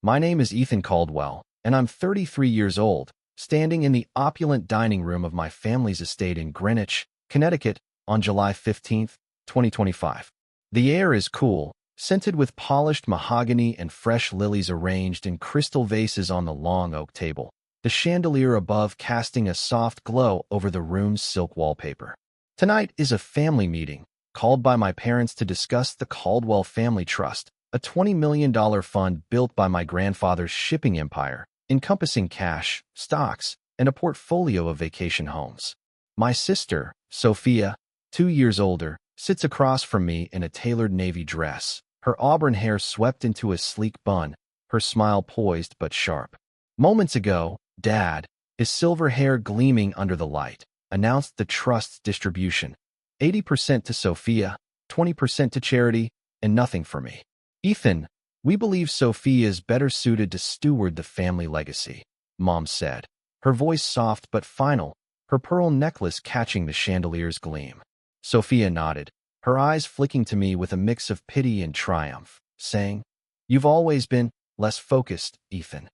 My name is Ethan Caldwell, and I'm 33 years old, standing in the opulent dining room of my family's estate in Greenwich, Connecticut, on July 15th, 2025. The air is cool, scented with polished mahogany and fresh lilies arranged in crystal vases on the long oak table, the chandelier above casting a soft glow over the room's silk wallpaper. Tonight is a family meeting, called by my parents to discuss the Caldwell Family Trust, a $20 million fund built by my grandfather's shipping empire, encompassing cash, stocks, and a portfolio of vacation homes. My sister, Sophia, 2 years older, sits across from me in a tailored navy dress, her auburn hair swept into a sleek bun, her smile poised but sharp. Moments ago, Dad, his silver hair gleaming under the light, announced the trust's distribution: 80% to Sophia, 20% to charity, and nothing for me. Ethan, we believe Sophia is better suited to steward the family legacy, Mom said, her voice soft but final, her pearl necklace catching the chandelier's gleam. Sophia nodded, her eyes flicking to me with a mix of pity and triumph, saying, "You've always been less focused, Ethan."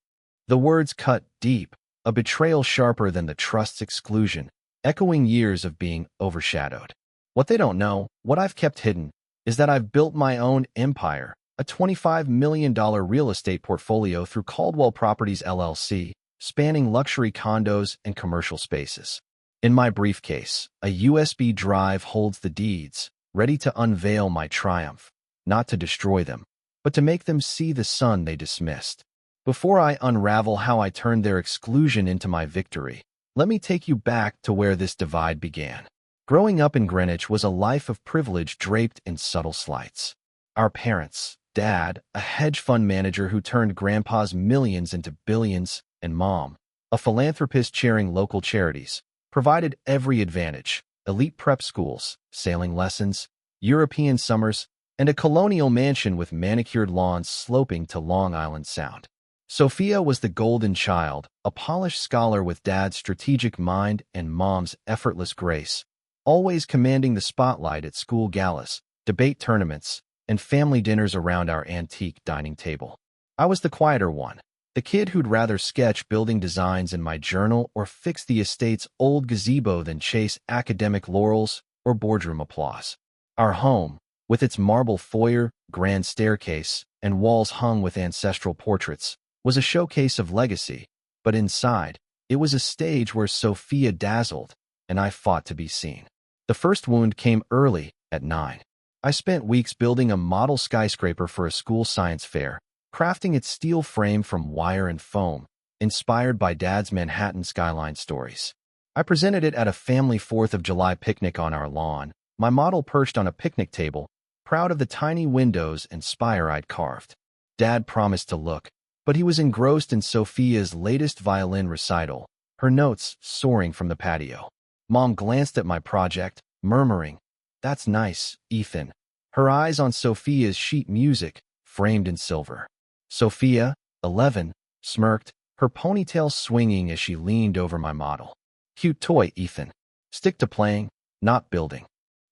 The words cut deep, a betrayal sharper than the trust's exclusion, echoing years of being overshadowed. What they don't know, what I've kept hidden, is that I've built my own empire, a $25 million real estate portfolio through Caldwell Properties LLC, spanning luxury condos and commercial spaces. In my briefcase, a USB drive holds the deeds, ready to unveil my triumph, not to destroy them, but to make them see the sun they dismissed. Before I unravel how I turned their exclusion into my victory, let me take you back to where this divide began. Growing up in Greenwich was a life of privilege draped in subtle slights. Our parents, Dad, a hedge fund manager who turned Grandpa's millions into billions, and Mom, a philanthropist chairing local charities, provided every advantage: elite prep schools, sailing lessons, European summers, and a colonial mansion with manicured lawns sloping to Long Island Sound. Sophia was the golden child, a polished scholar with Dad's strategic mind and Mom's effortless grace, always commanding the spotlight at school galas, debate tournaments, and family dinners around our antique dining table. I was the quieter one, the kid who'd rather sketch building designs in my journal or fix the estate's old gazebo than chase academic laurels or boardroom applause. Our home, with its marble foyer, grand staircase, and walls hung with ancestral portraits, was a showcase of legacy, but inside, it was a stage where Sophia dazzled, and I fought to be seen. The first wound came early, at 9. I spent weeks building a model skyscraper for a school science fair, crafting its steel frame from wire and foam, inspired by Dad's Manhattan skyline stories. I presented it at a family 4th of July picnic on our lawn, my model perched on a picnic table, proud of the tiny windows and spire I'd carved. Dad promised to look, but he was engrossed in Sophia's latest violin recital, her notes soaring from the patio. Mom glanced at my project, murmuring, "That's nice, Ethan," her eyes on Sophia's sheet music, framed in silver. Sophia, 11, smirked, her ponytail swinging as she leaned over my model. "Cute toy, Ethan. Stick to playing, not building."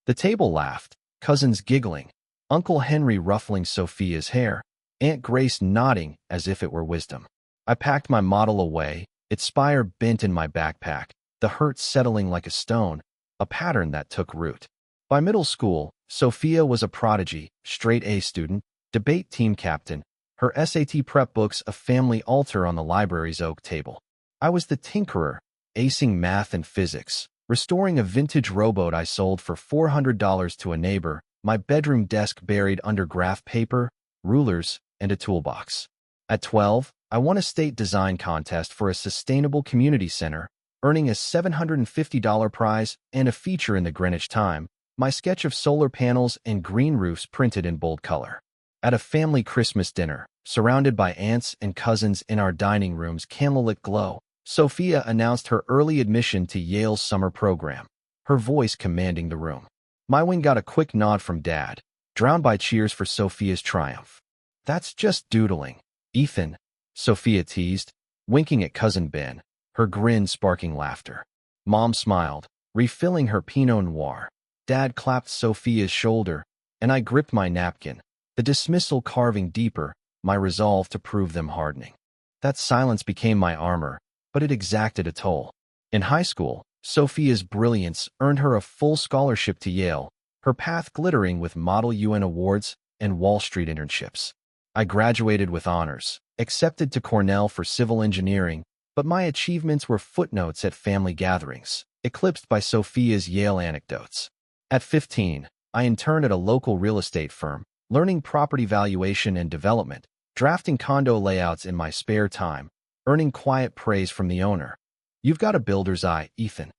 The table laughed, cousins giggling, Uncle Henry ruffling Sophia's hair, Aunt Grace nodding as if it were wisdom. I packed my model away, its spire bent in my backpack, the hurt settling like a stone, a pattern that took root. By middle school, Sophia was a prodigy, straight A student, debate team captain, her SAT prep books a family altar on the library's oak table. I was the tinkerer, acing math and physics, restoring a vintage rowboat I sold for $400 to a neighbor, my bedroom desk buried under graph paper, rulers, and a toolbox. At 12, I won a state design contest for a sustainable community center, earning a $750 prize and a feature in the Greenwich Time, my sketch of solar panels and green roofs printed in bold color. At a family Christmas dinner, surrounded by aunts and cousins in our dining room's candlelit glow, Sophia announced her early admission to Yale's summer program, her voice commanding the room. My wing got a quick nod from Dad, drowned by cheers for Sophia's triumph. "That's just doodling, Ethan," Sophia teased, winking at Cousin Ben, her grin sparking laughter. Mom smiled, refilling her Pinot Noir. Dad clapped Sophia's shoulder, and I gripped my napkin, the dismissal carving deeper, my resolve to prove them hardening. That silence became my armor, but it exacted a toll. In high school, Sophia's brilliance earned her a full scholarship to Yale, her path glittering with Model UN awards and Wall Street internships. I graduated with honors, accepted to Cornell for civil engineering, but my achievements were footnotes at family gatherings, eclipsed by Sophia's Yale anecdotes. At 15, I interned at a local real estate firm, learning property valuation and development, drafting condo layouts in my spare time, earning quiet praise from the owner. "You've got a builder's eye, Ethan."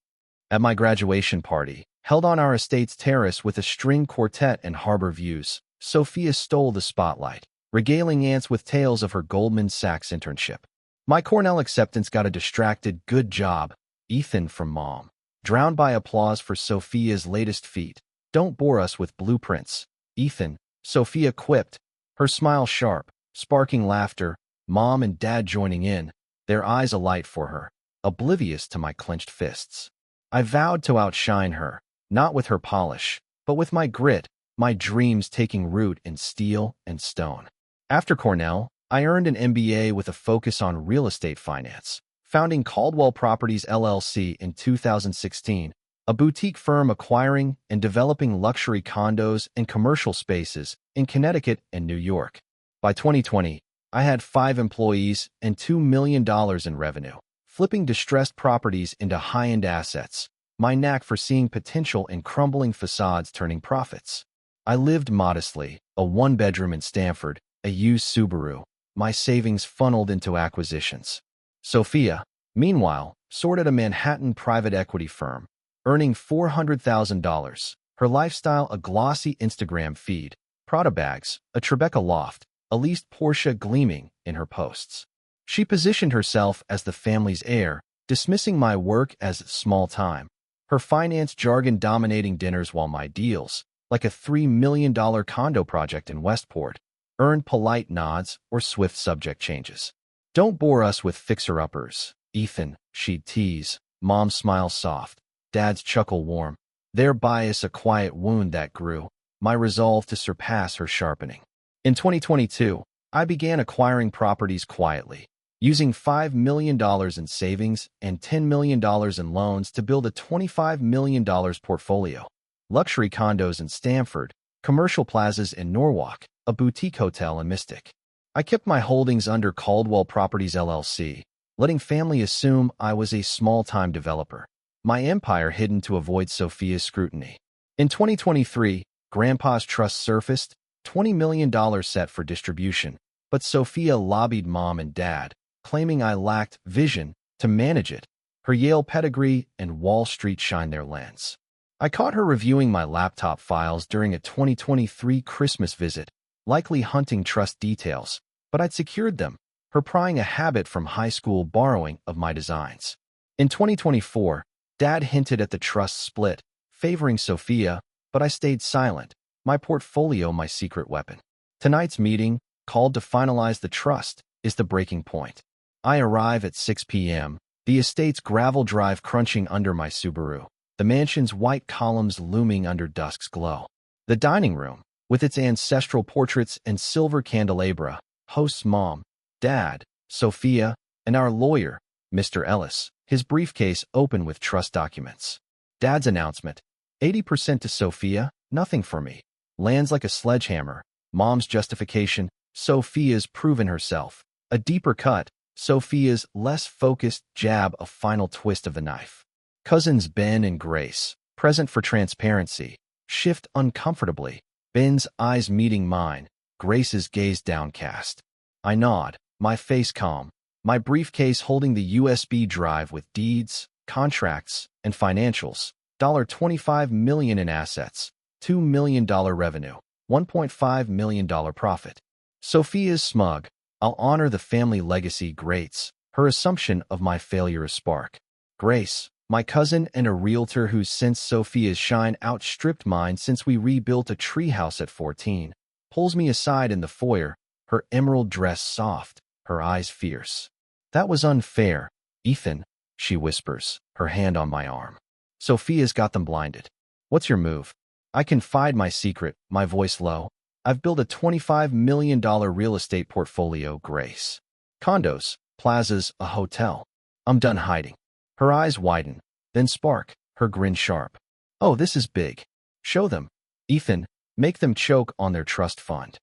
At my graduation party, held on our estate's terrace with a string quartet and harbor views, Sophia stole the spotlight, regaling aunts with tales of her Goldman Sachs internship. My Cornell acceptance got a distracted "good job, Ethan" from Mom, drowned by applause for Sophia's latest feat. "Don't bore us with blueprints, Ethan," Sophia quipped, her smile sharp, sparking laughter, Mom and Dad joining in, their eyes alight for her, oblivious to my clenched fists. I vowed to outshine her, not with her polish, but with my grit, my dreams taking root in steel and stone. After Cornell, I earned an MBA with a focus on real estate finance, founding Caldwell Properties LLC in 2016, a boutique firm acquiring and developing luxury condos and commercial spaces in Connecticut and New York. By 2020, I had 5 employees and $2 million in revenue, flipping distressed properties into high-end assets, my knack for seeing potential in crumbling facades turning profits. I lived modestly, a 1-bedroom in Stamford, a used Subaru, my savings funneled into acquisitions. Sophia, meanwhile, soared at a Manhattan private equity firm, earning $400,000, her lifestyle a glossy Instagram feed, Prada bags, a Tribeca loft, a leased Porsche gleaming in her posts. She positioned herself as the family's heir, dismissing my work as small time, her finance jargon dominating dinners while my deals, like a $3 million condo project in Westport, earned polite nods or swift subject changes. "Don't bore us with fixer-uppers, Ethan," she'd tease, Mom's smile soft, Dad's chuckle warm, their bias a quiet wound that grew, my resolve to surpass her sharpening. In 2022, I began acquiring properties quietly, using $5 million in savings and $10 million in loans to build a $25 million portfolio. Luxury condos in Stamford, commercial plazas in Norwalk, a boutique hotel in Mystic. I kept my holdings under Caldwell Properties LLC, letting family assume I was a small-time developer, my empire hidden to avoid Sophia's scrutiny. In 2023, Grandpa's trust surfaced, $20 million set for distribution, but Sophia lobbied Mom and Dad, claiming I lacked vision to manage it. Her Yale pedigree and Wall Street shine their lens. I caught her reviewing my laptop files during a 2023 Christmas visit, likely hunting trust details, but I'd secured them, her prying a habit from high school borrowing of my designs. In 2024, Dad hinted at the trust split, favoring Sophia, but I stayed silent, my portfolio my secret weapon. Tonight's meeting, called to finalize the trust, is the breaking point. I arrive at 6 p.m., the estate's gravel drive crunching under my Subaru, the mansion's white columns looming under dusk's glow. The dining room, with its ancestral portraits and silver candelabra, hosts Mom, Dad, Sophia, and our lawyer, Mr. Ellis, his briefcase open with trust documents. Dad's announcement, 80% to Sophia, nothing for me, lands like a sledgehammer. Mom's justification, Sophia's proven herself. A deeper cut, Sophia's less focused jab, a final twist of the knife. Cousins Ben and Grace, present for transparency, shift uncomfortably, Ben's eyes meeting mine, Grace's gaze downcast. I nod, my face calm, my briefcase holding the USB drive with deeds, contracts, and financials, $25 million in assets, $2 million revenue, $1.5 million profit. Sophia's smug, I'll honor the family legacy grates, her assumption of my failure a spark. Grace, my cousin and a realtor whose since Sophia's shine outstripped mine since we rebuilt a treehouse at 14, pulls me aside in the foyer, her emerald dress soft, her eyes fierce. That was unfair, Ethan, she whispers, her hand on my arm. Sophia's got them blinded. What's your move? I confide my secret, my voice low. I've built a $25 million real estate portfolio, Grace. Condos, plazas, a hotel. I'm done hiding. Her eyes widen, then spark, her grin sharp. Oh, this is big. Show them. Ethan, make them choke on their trust fund.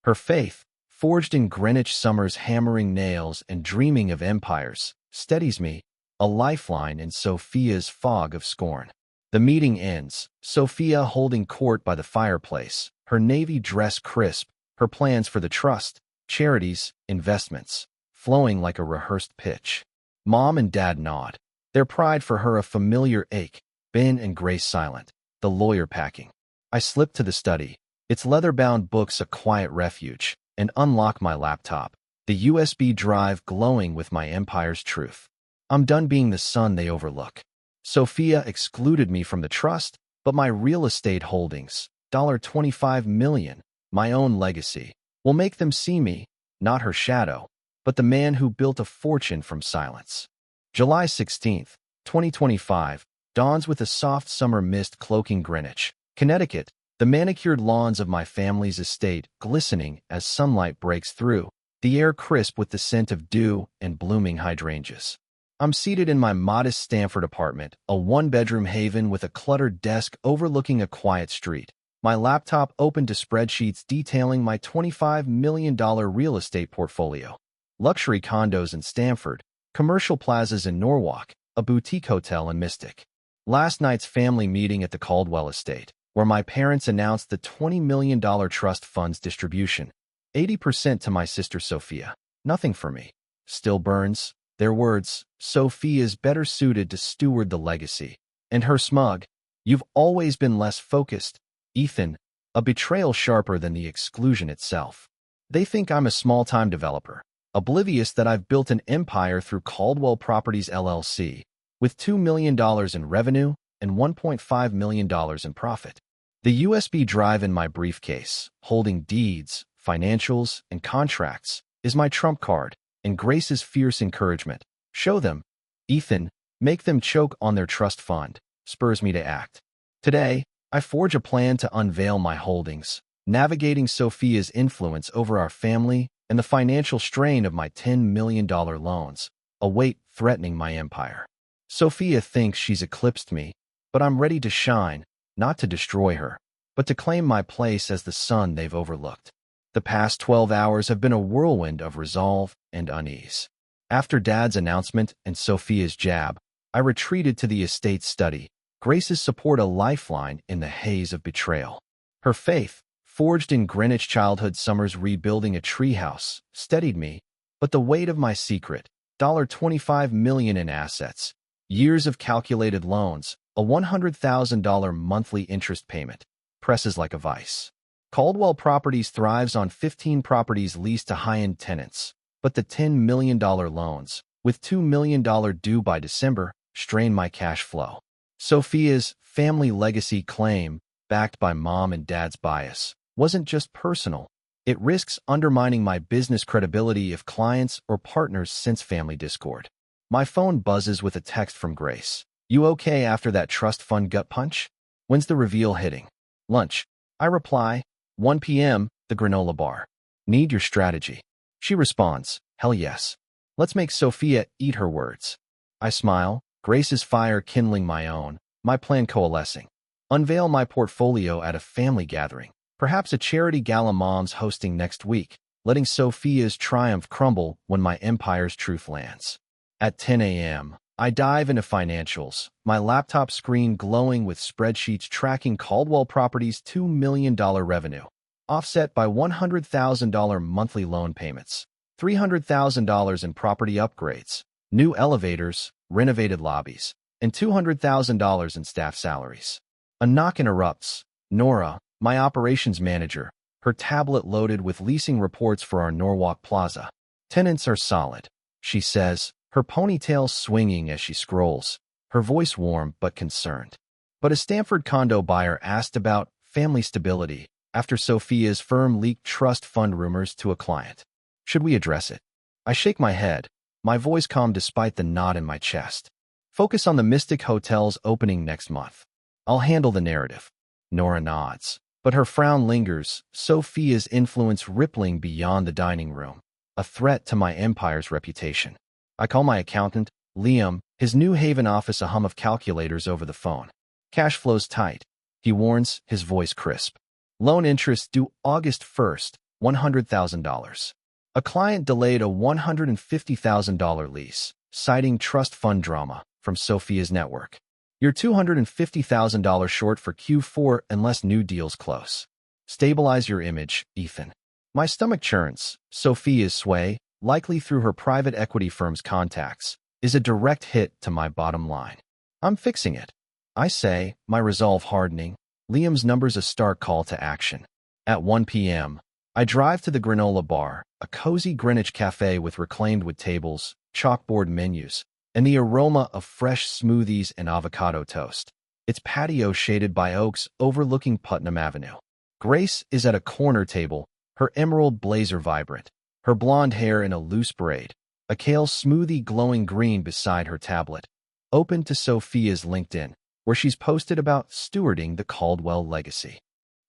Her faith, forged in Greenwich summers hammering nails and dreaming of empires, steadies me, a lifeline in Sophia's fog of scorn. The meeting ends, Sophia holding court by the fireplace, her navy dress crisp, her plans for the trust, charities, investments, flowing like a rehearsed pitch. Mom and Dad nod, their pride for her a familiar ache. Ben and Grace silent, the lawyer packing. I slip to the study, its leather-bound books a quiet refuge, and unlock my laptop, the USB drive glowing with my empire's truth. I'm done being the son they overlook. Sophia excluded me from the trust, but my real estate holdings, $25 million, my own legacy, will make them see me, not her shadow, but the man who built a fortune from silence. July 16th, 2025, dawns with a soft summer mist cloaking Greenwich, Connecticut, the manicured lawns of my family's estate glistening as sunlight breaks through, the air crisp with the scent of dew and blooming hydrangeas. I'm seated in my modest Stamford apartment, a one-bedroom haven with a cluttered desk overlooking a quiet street, my laptop open to spreadsheets detailing my $25 million real estate portfolio. Luxury condos in Stamford, commercial plazas in Norwalk, a boutique hotel in Mystic. Last night's family meeting at the Caldwell estate, where my parents announced the $20 million trust funds distribution, 80% to my sister Sophia. Nothing for me. Still burns. Their words, Sophia's better suited to steward the legacy. And her smug, you've always been less focused, Ethan, a betrayal sharper than the exclusion itself. They think I'm a small-time developer, oblivious that I've built an empire through Caldwell Properties LLC, with $2 million in revenue and $1.5 million in profit. The USB drive in my briefcase, holding deeds, financials, and contracts, is my trump card, and Grace's fierce encouragement, show them, Ethan, make them choke on their trust fund, spurs me to act. Today, I forge a plan to unveil my holdings, navigating Sophia's influence over our family and the financial strain of my $10 million loans, a weight threatening my empire. Sophia thinks she's eclipsed me, but I'm ready to shine, not to destroy her, but to claim my place as the son they've overlooked. The past 12 hours have been a whirlwind of resolve and unease. After Dad's announcement and Sophia's jab, I retreated to the estate study, Grace's support a lifeline in the haze of betrayal. Her faith, forged in Greenwich childhood summers rebuilding a treehouse, steadied me, but the weight of my secret, $25 million in assets, years of calculated loans, a $100,000 monthly interest payment, presses like a vice. Caldwell Properties thrives on 15 properties leased to high-end tenants, but the $10 million loans, with $2 million due by December, strain my cash flow. Sophia's family legacy claim, backed by Mom and Dad's bias, wasn't just personal. It risks undermining my business credibility if clients or partners sense family discord. My phone buzzes with a text from Grace. You okay after that trust fund gut punch? When's the reveal hitting? Lunch. I reply, 1 p.m., the granola bar. Need your strategy. She responds, hell yes. Let's make Sophia eat her words. I smile, Grace's fire kindling my own, my plan coalescing. Unveil my portfolio at a family gathering, perhaps a charity gala Mom's hosting next week, letting Sophia's triumph crumble when my empire's truth lands. At 10 a.m., I dive into financials, my laptop screen glowing with spreadsheets tracking Caldwell Properties' $2 million revenue, offset by $100,000 monthly loan payments, $300,000 in property upgrades, new elevators, renovated lobbies, and $200,000 in staff salaries. A knock interrupts. Nora, my operations manager, her tablet loaded with leasing reports for our Norwalk Plaza. Tenants are solid, she says, her ponytail swinging as she scrolls, her voice warm but concerned. But a Stamford condo buyer asked about family stability after Sophia's firm leaked trust fund rumors to a client. Should we address it? I shake my head, my voice calm despite the knot in my chest. Focus on the Mystic Hotel's opening next month. I'll handle the narrative. Nora nods. But her frown lingers, Sophia's influence rippling beyond the dining room, a threat to my empire's reputation. I call my accountant, Liam, his New Haven office a hum of calculators over the phone. Cash flow's tight, he warns, his voice crisp. Loan interest due August 1st, $100,000. A client delayed a $150,000 lease, citing trust fund drama from Sophia's network. You're $250,000 short for Q4 unless new deals close. Stabilize your image, Ethan. My stomach churns. Sophia's sway, likely through her private equity firm's contacts, is a direct hit to my bottom line. I'm fixing it. I say, my resolve hardening. Liam's number's a stark call to action. At 1 p.m., I drive to the Granola Bar, a cozy Greenwich cafe with reclaimed wood tables, chalkboard menus, and the aroma of fresh smoothies and avocado toast. Its patio shaded by oaks overlooking Putnam Avenue. Grace is at a corner table, her emerald blazer vibrant, her blonde hair in a loose braid, a kale smoothie glowing green beside her tablet. Open to Sophia's LinkedIn, where she's posted about stewarding the Caldwell legacy.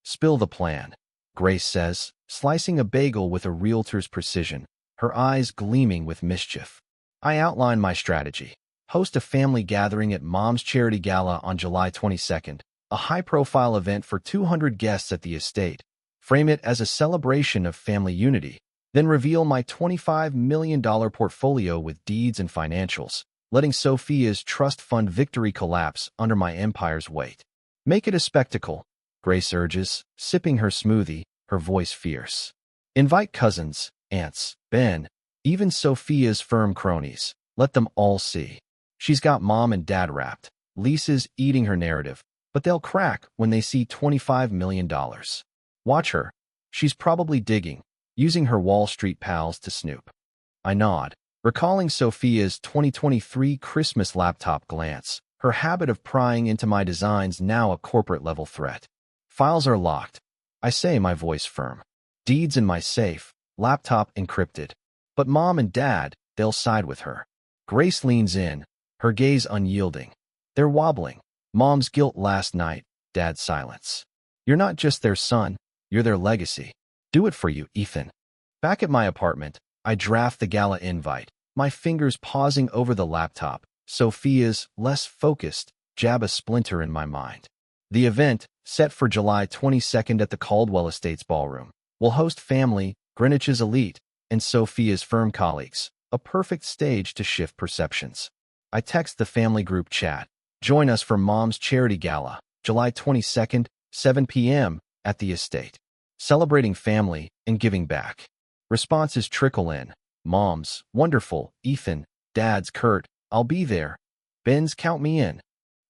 Spill the plan, Grace says, slicing a bagel with a realtor's precision, her eyes gleaming with mischief. I outline my strategy. Host a family gathering at Mom's Charity Gala on July 22nd, a high-profile event for 200 guests at the estate. Frame it as a celebration of family unity. Then reveal my $25 million portfolio with deeds and financials, letting Sophia's trust fund victory collapse under my empire's weight. Make it a spectacle, Grace urges, sipping her smoothie, her voice fierce. Invite cousins, aunts, Ben, even Sophia's firm cronies. Let them all see. She's got mom and dad wrapped. Lisa's eating her narrative, but they'll crack when they see $25 million. Watch her. She's probably digging, using her Wall Street pals to snoop. I nod, recalling Sophia's 2023 Christmas laptop glance, her habit of prying into my designs now a corporate-level threat. Files are locked. I say, my voice firm. Deeds in my safe, laptop encrypted. But mom and dad, they'll side with her. Grace leans in, her gaze unyielding. They're wobbling. Mom's guilt last night, dad's silence. You're not just their son, you're their legacy. Do it for you, Ethan. Back at my apartment, I draft the gala invite, my fingers pausing over the laptop. Sophia's, less focused, jab a splinter in my mind. The event, set for July 22nd at the Caldwell Estates Ballroom, will host family, Greenwich's elite, and Sophia's firm colleagues, a perfect stage to shift perceptions. I text the family group chat. Join us for Mom's Charity Gala, July 22nd, 7 p.m. at the estate. Celebrating family and giving back. Responses trickle in. Mom's, wonderful, Ethan, Dad's, Kurt, I'll be there. Ben's, count me in.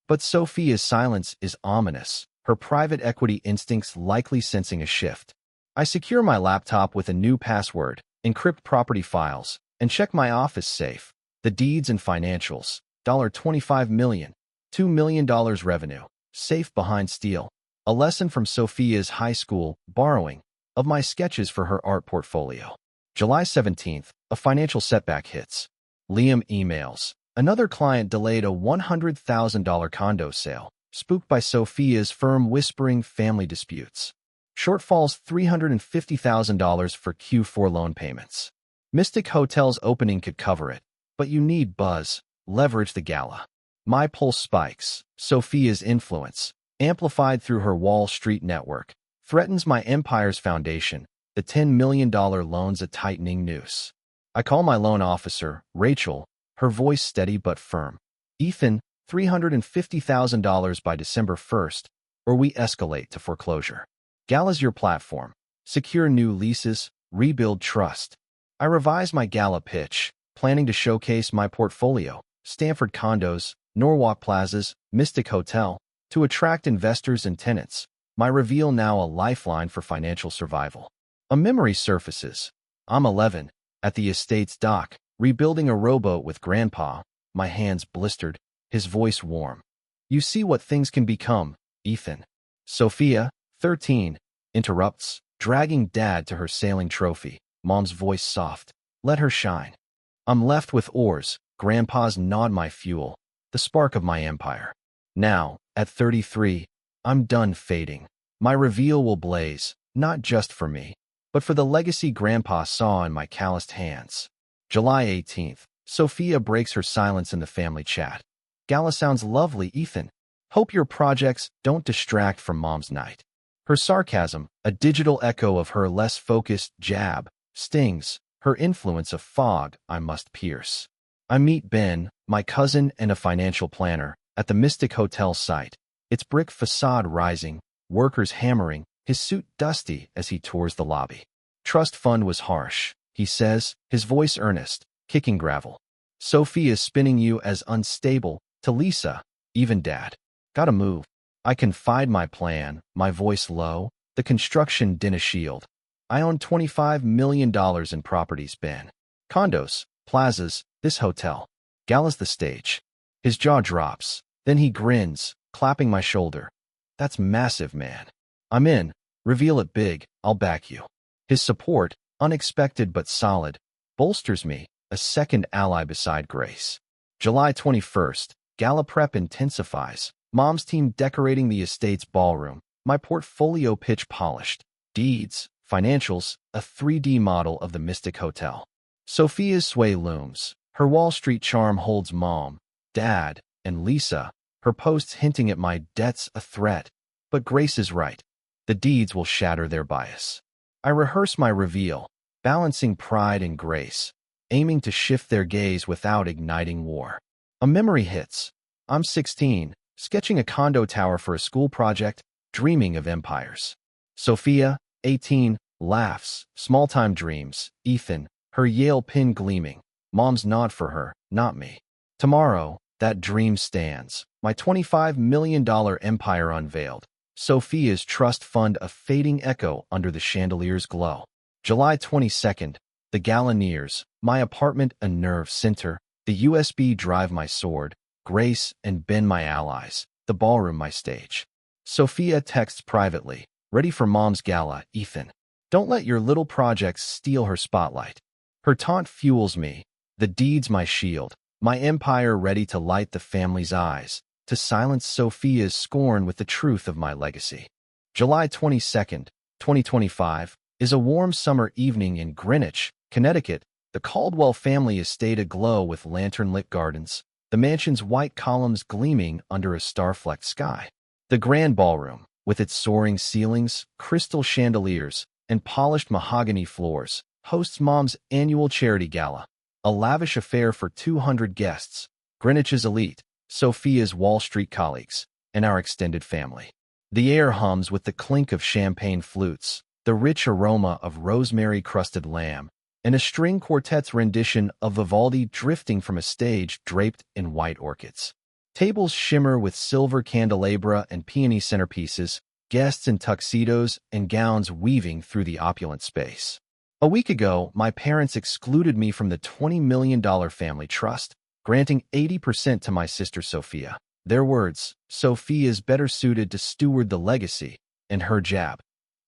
But Sophia's silence is ominous, her private equity instincts likely sensing a shift. I secure my laptop with a new password, encrypt property files, and check my office safe. The deeds and financials, $25 million, $2 million revenue, safe behind steel. A lesson from Sophia's high school, borrowing, of my sketches for her art portfolio. July 17th, a financial setback hits. Liam emails. Another client delayed a $100,000 condo sale, spooked by Sophia's firm whispering family disputes. Shortfalls $350,000 for Q4 loan payments. Mystic Hotel's opening could cover it, but you need buzz, leverage the gala. My pulse spikes. Sophia's influence, amplified through her Wall Street network, threatens my empire's foundation. The $10 million loan's a tightening noose. I call my loan officer, Rachel, her voice steady but firm. Ethan, $350,000 by December 1st, or we escalate to foreclosure. Gala's your platform. Secure new leases, rebuild trust. I revise my gala pitch, planning to showcase my portfolio, Stanford condos, Norwalk plazas, Mystic Hotel, to attract investors and tenants. My reveal now a lifeline for financial survival. A memory surfaces. I'm 11, at the estate's dock, rebuilding a rowboat with Grandpa, my hands blistered, his voice warm. You see what things can become, Ethan. Sophia, 13, interrupts, dragging Dad to her sailing trophy, Mom's voice soft. Let her shine. I'm left with oars, Grandpa's nod my fuel, the spark of my empire. Now, at 33, I'm done fading. My reveal will blaze, not just for me, but for the legacy Grandpa saw in my calloused hands. July 18th. Sophia breaks her silence in the family chat. Gala sounds lovely, Ethan. Hope your projects don't distract from Mom's night. Her sarcasm, a digital echo of her less focused jab, stings, her influence a fog I must pierce. I meet Ben, my cousin and a financial planner, at the Mystic Hotel site, its brick facade rising, workers hammering, his suit dusty as he tours the lobby. Trust fund was harsh, he says, his voice earnest, kicking gravel. Sophie is spinning you as unstable, to Lisa, even Dad. Gotta move. I confide my plan, my voice low, the construction din a shield. I own $25 million in properties, Ben. Condos, plazas, this hotel. Gala's the stage. His jaw drops, then he grins, clapping my shoulder. That's massive, man. I'm in. Reveal it big, I'll back you. His support, unexpected but solid, bolsters me, a second ally beside Grace. July 21st. Gala prep intensifies. Mom's team decorating the estate's ballroom. My portfolio pitch polished. Deeds, financials, a 3D model of the Mystic Hotel. Sophia's sway looms. Her Wall Street charm holds Mom, Dad, and Lisa, her posts hinting at my debts a threat. But Grace is right. The deeds will shatter their bias. I rehearse my reveal, balancing pride and grace, aiming to shift their gaze without igniting war. A memory hits. I'm 16, sketching a condo tower for a school project, dreaming of empires. Sophia, 18, laughs, small-time dreams. Ethan, her Yale pin gleaming. Mom's nod for her, not me. Tomorrow, that dream stands. My $25 million empire unveiled. Sophia's trust fund a fading echo under the chandelier's glow. July 22nd. The gala nears. My apartment a nerve center. The USB drive my sword. Grace and Ben my allies. The ballroom my stage. Sophia texts privately. Ready for Mom's gala, Ethan. Don't let your little projects steal her spotlight. Her taunt fuels me. The deeds my shield. My empire ready to light the family's eyes, to silence Sophia's scorn with the truth of my legacy. July 22nd, 2025, is a warm summer evening in Greenwich, Connecticut, the Caldwell family estate aglow with lantern-lit gardens, the mansion's white columns gleaming under a star-flecked sky. The grand ballroom, with its soaring ceilings, crystal chandeliers, and polished mahogany floors, hosts Mom's annual charity gala, a lavish affair for 200 guests, Greenwich's elite, Sophia's Wall Street colleagues, and our extended family. The air hums with the clink of champagne flutes, the rich aroma of rosemary-crusted lamb, and a string quartet's rendition of Vivaldi drifting from a stage draped in white orchids. Tables shimmer with silver candelabra and peony centerpieces, guests in tuxedos and gowns weaving through the opulent space. A week ago, my parents excluded me from the $20 million family trust, granting 80% to my sister Sophia. Their words, Sophia is better suited to steward the legacy, and her jab.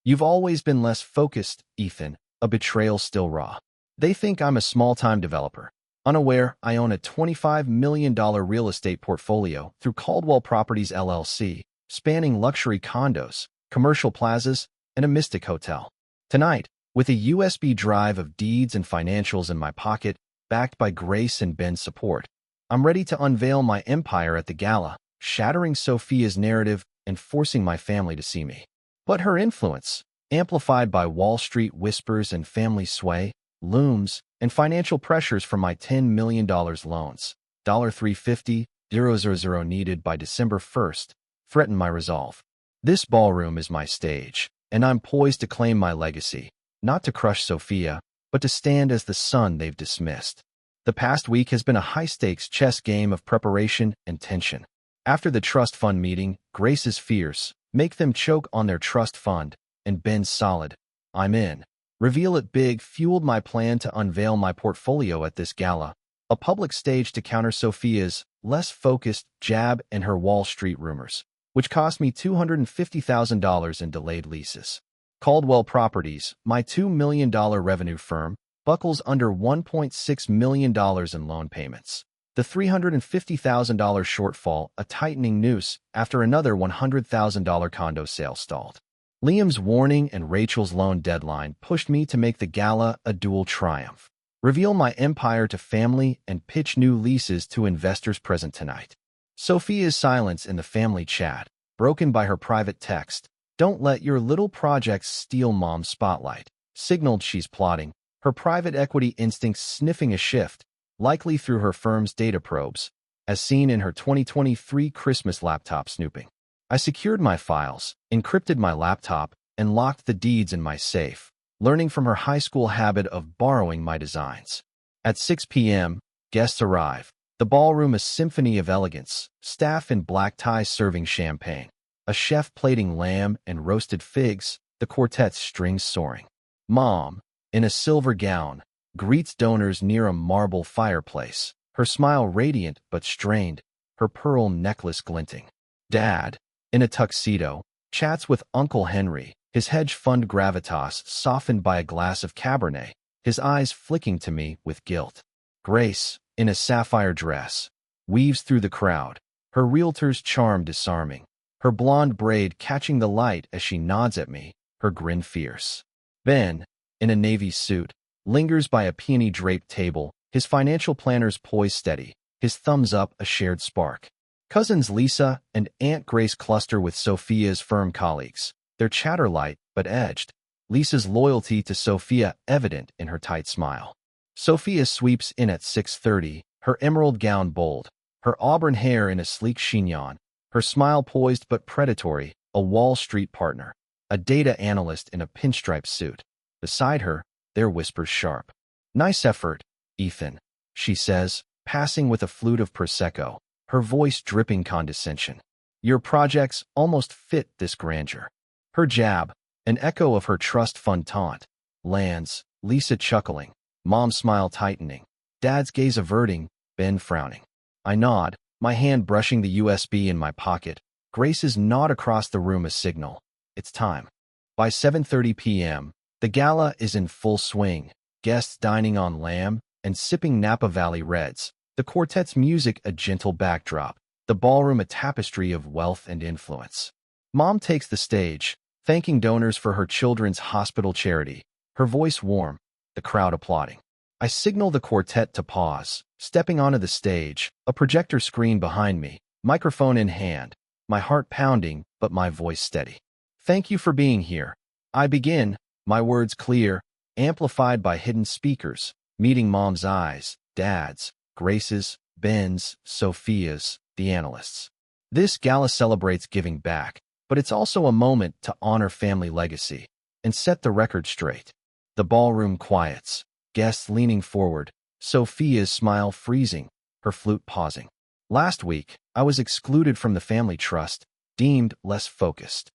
You've always been less focused, Ethan, a betrayal still raw. They think I'm a small-time developer. Unaware, I own a $25 million real estate portfolio through Caldwell Properties LLC, spanning luxury condos, commercial plazas, and a Mystic Hotel. Tonight, with a USB drive of deeds and financials in my pocket, backed by Grace and Ben's support, I'm ready to unveil my empire at the gala, shattering Sophia's narrative and forcing my family to see me. But her influence, amplified by Wall Street whispers and family sway, looms, and financial pressures from my $10 million loans, $350,000 needed by December 1st, threaten my resolve. This ballroom is my stage, and I'm poised to claim my legacy, not to crush Sophia, but to stand as the son they've dismissed. The past week has been a high-stakes chess game of preparation and tension. After the trust fund meeting, Grace is fierce, make them choke on their trust fund, and Ben's solid, I'm in. Reveal it big fueled my plan to unveil my portfolio at this gala, a public stage to counter Sophia's less focused jab and her Wall Street rumors, which cost me $250,000 in delayed leases. Caldwell Properties, my $2 million revenue firm, buckles under $1.6 million in loan payments. The $350,000 shortfall, a tightening noose after another $100,000 condo sale stalled. Liam's warning and Rachel's loan deadline pushed me to make the gala a dual triumph. Reveal my empire to family and pitch new leases to investors present tonight. Sophia's silence in the family chat, broken by her private text, "Don't let your little projects steal mom's spotlight," signaled she's plotting, her private equity instincts sniffing a shift, likely through her firm's data probes, as seen in her 2023 Christmas laptop snooping. I secured my files, encrypted my laptop, and locked the deeds in my safe, learning from her high school habit of borrowing my designs. At 6 p.m., guests arrive. The ballroom a symphony of elegance, staff in black ties serving champagne, a chef plating lamb and roasted figs, the quartet's strings soaring. Mom, in a silver gown, greets donors near a marble fireplace, her smile radiant but strained, her pearl necklace glinting. Dad, in a tuxedo, chats with Uncle Henry, his hedge fund gravitas softened by a glass of Cabernet, his eyes flicking to me with guilt. Grace, in a sapphire dress, weaves through the crowd, her realtor's charm disarming, her blonde braid catching the light as she nods at me, her grin fierce. Ben, in a navy suit, lingers by a peony-draped table, his financial planners poised steady, his thumbs up a shared spark. Cousins Lisa and Aunt Grace cluster with Sophia's firm colleagues, their chatter light but edged, Lisa's loyalty to Sophia evident in her tight smile. Sophia sweeps in at 6:30, her emerald gown bold, her auburn hair in a sleek chignon, her smile poised but predatory, a Wall Street partner, a data analyst in a pinstripe suit. Beside her, their whispers sharp. "Nice effort, Ethan," she says, passing with a flute of Prosecco, her voice dripping condescension. "Your projects almost fit this grandeur." Her jab, an echo of her trust fund taunt, lands, Lisa chuckling, Mom's smile tightening, Dad's gaze averting, Ben frowning. I nod, my hand brushing the USB in my pocket, Grace's nod across the room a signal. It's time. By 7:30 p.m., the gala is in full swing, guests dining on lamb and sipping Napa Valley Reds, the quartet's music a gentle backdrop, the ballroom a tapestry of wealth and influence. Mom takes the stage, thanking donors for her children's hospital charity, her voice warm, the crowd applauding. I signal the quartet to pause, stepping onto the stage, a projector screen behind me, microphone in hand, my heart pounding but my voice steady. "Thank you for being here." I begin, my words clear, amplified by hidden speakers, meeting Mom's eyes, Dad's, Grace's, Ben's, Sophia's, the analysts. This gala celebrates giving back, but it's also a moment to honor family legacy and set the record straight. The ballroom quiets, guests leaning forward, Sophia's smile freezing, her flute pausing. Last week, I was excluded from the family trust, deemed less focused.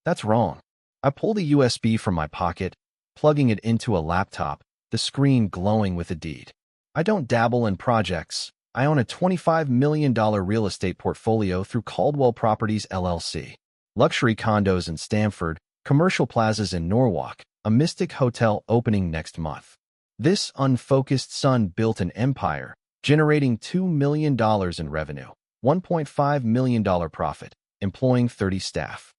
That's wrong. I pulled a USB from my pocket, plugging it into a laptop, the screen glowing with a deed. I don't dabble in projects. I own a $25 million real estate portfolio through Caldwell Properties LLC. Luxury condos in Stamford, commercial plazas in Norwalk, a Mystic hotel opening next month. This unfocused son built an empire, generating $2 million in revenue, $1.5 million profit, employing 30 staff.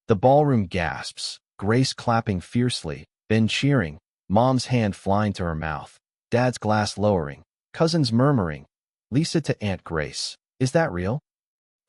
The ballroom gasps, Grace clapping fiercely, Ben cheering, Mom's hand flying to her mouth, Dad's glass lowering, cousins murmuring, Lisa to Aunt Grace, "Is that real?"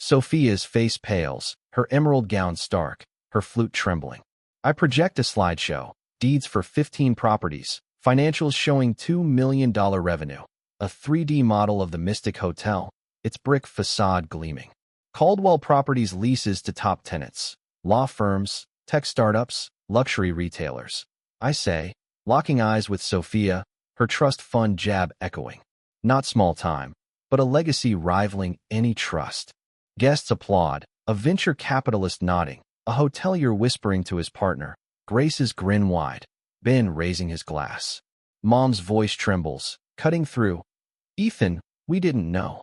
Sophia's face pales, her emerald gown stark, her flute trembling. I project a slideshow, deeds for 15 properties, financials showing $2 million revenue, a 3D model of the Mystic Hotel, its brick facade gleaming. Caldwell Properties leases to top tenants, law firms, tech startups, luxury retailers. I say, locking eyes with Sophia, her trust fund jab echoing. Not small time, but a legacy rivaling any trust. Guests applaud, a venture capitalist nodding, a hotelier whispering to his partner, Grace's grin wide, Ben raising his glass. Mom's voice trembles, cutting through. "Ethan, we didn't know."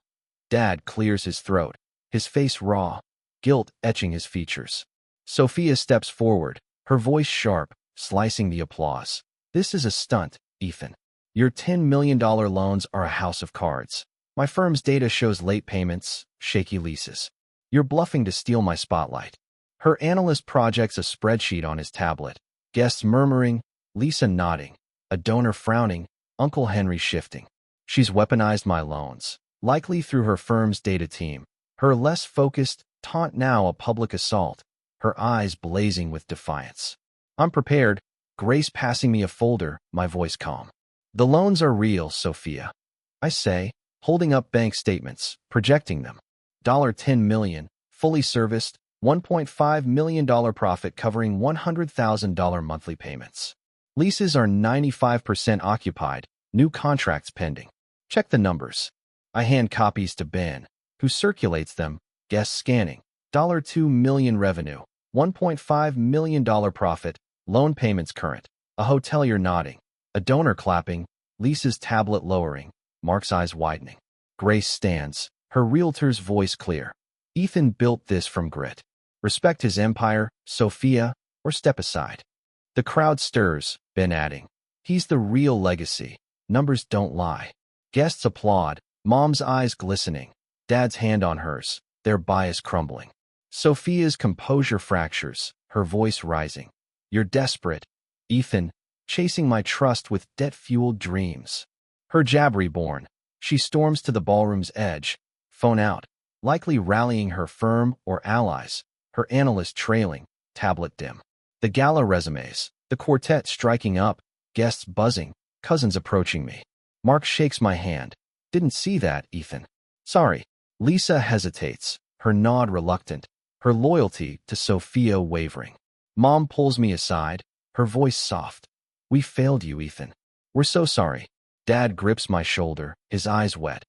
Dad clears his throat, his face raw, guilt etching his features. Sophia steps forward, her voice sharp, slicing the applause. "This is a stunt, Ethan. Your $10 million loans are a house of cards. My firm's data shows late payments, shaky leases. You're bluffing to steal my spotlight." Her analyst projects a spreadsheet on his tablet. Guests murmuring, Lisa nodding, a donor frowning, Uncle Henry shifting. She's weaponized my loans, likely through her firm's data team. Her less focused taunt now a public assault, her eyes blazing with defiance. I'm prepared, Grace passing me a folder, my voice calm. The loans are real, Sophia. I say, holding up bank statements, projecting them. $10 million, fully serviced, $1.5 million profit covering $100,000 monthly payments. Leases are 95% occupied, new contracts pending. Check the numbers. I hand copies to Ben, who circulates them, guest scanning. $2 million revenue, $1.5 million profit, loan payments current, a hotelier nodding, a donor clapping, Lisa's tablet lowering, Mark's eyes widening. Grace stands, her realtor's voice clear. Ethan built this from grit. Respect his empire, Sophia, or step aside. The crowd stirs, Ben adding. He's the real legacy. Numbers don't lie. Guests applaud, Mom's eyes glistening, Dad's hand on hers, their bias crumbling. Sophia's composure fractures, her voice rising. You're desperate, Ethan, chasing my trust with debt-fueled dreams. Her jab reborn, she storms to the ballroom's edge, phone out, likely rallying her firm or allies, her analyst trailing, tablet dim. The gala resumes, the quartet striking up, guests buzzing, cousins approaching me. Mark shakes my hand. Didn't see that, Ethan. Sorry. Lisa hesitates, her nod reluctant, her loyalty to Sophia wavering. Mom pulls me aside, her voice soft. We failed you, Ethan. We're so sorry. Dad grips my shoulder, his eyes wet.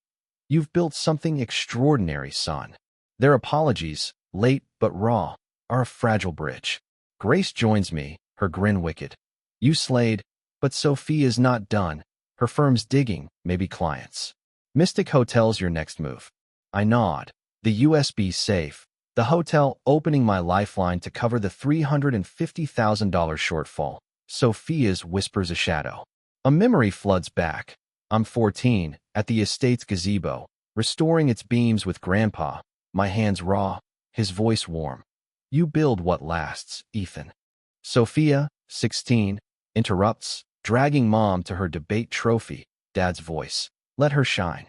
You've built something extraordinary, son. Their apologies, late but raw, are a fragile bridge. Grace joins me, her grin wicked. You slayed, but Sophia's not done. Her firm's digging, maybe clients. Mystic Hotel's your next move. I nod. The USB safe. The hotel opening my lifeline to cover the $350,000 shortfall. Sophia's whispers a shadow. A memory floods back. I'm 14, at the estate's gazebo, restoring its beams with Grandpa, my hands raw, his voice warm. You build what lasts, Ethan. Sophia, 16, interrupts, dragging Mom to her debate trophy, Dad's voice. Let her shine.